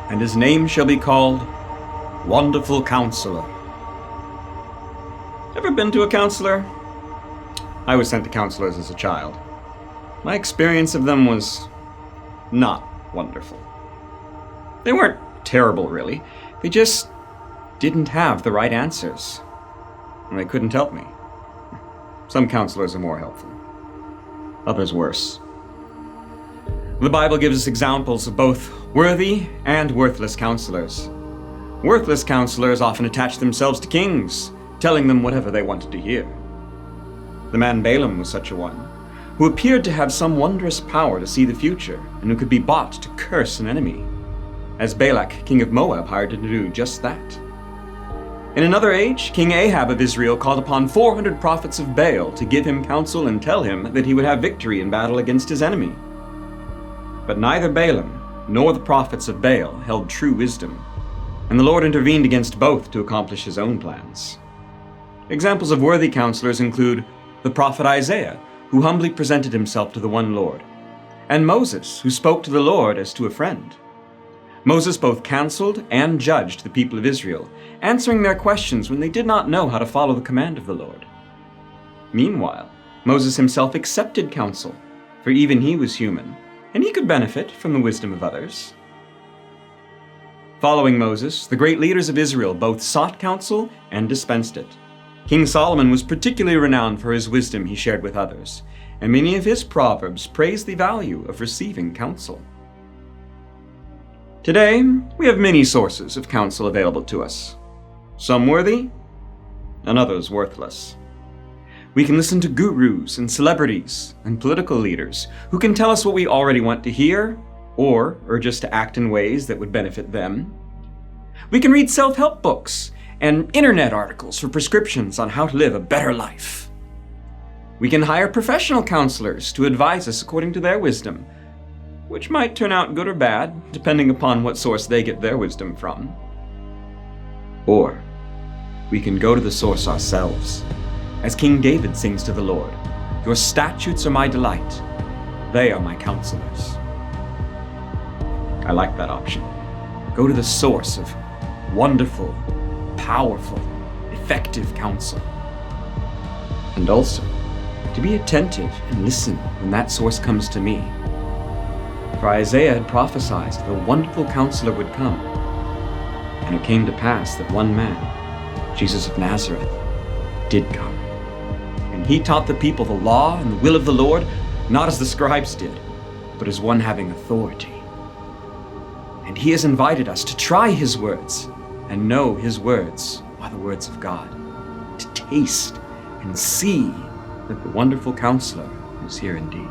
and his name shall be called Wonderful Counselor. Ever been to a counselor? I was sent to counselors as a child. My experience of them was not wonderful. They weren't terrible, really. They just didn't have the right answers. And they couldn't help me. Some counselors are more helpful. Others worse. The Bible gives us examples of both worthy and worthless counselors. Worthless counselors often attach themselves to kings, telling them whatever they wanted to hear. The man Balaam was such a one, who appeared to have some wondrous power to see the future, and who could be bought to curse an enemy, as Balak, king of Moab, hired him to do just that. In another age, King Ahab of Israel called upon 400 prophets of Baal to give him counsel and tell him that he would have victory in battle against his enemy. But neither Balaam nor the prophets of Baal held true wisdom, and the Lord intervened against both to accomplish his own plans. Examples of worthy counselors include the prophet Isaiah, who humbly presented himself to the one Lord, and Moses, who spoke to the Lord as to a friend. Moses both counseled and judged the people of Israel, answering their questions when they did not know how to follow the command of the Lord. Meanwhile, Moses himself accepted counsel, for even he was human, and he could benefit from the wisdom of others. Following Moses, the great leaders of Israel both sought counsel and dispensed it. King Solomon was particularly renowned for his wisdom he shared with others, and many of his proverbs praise the value of receiving counsel. Today, we have many sources of counsel available to us, some worthy and others worthless. We can listen to gurus and celebrities and political leaders who can tell us what we already want to hear or urge us to act in ways that would benefit them. We can read self-help books and internet articles for prescriptions on how to live a better life. We can hire professional counselors to advise us according to their wisdom, which might turn out good or bad, depending upon what source they get their wisdom from. Or we can go to the source ourselves, as King David sings to the Lord, "Your statutes are my delight, they are my counselors." I like that option. Go to the source of wonderful, powerful, effective counsel. And also, to be attentive and listen when that source comes to me. For Isaiah had prophesied that a wonderful counselor would come, and it came to pass that one man, Jesus of Nazareth, did come. And he taught the people the law and the will of the Lord, not as the scribes did, but as one having authority. And he has invited us to try his words and know his words are the words of God, to taste and see that the wonderful counselor is here indeed.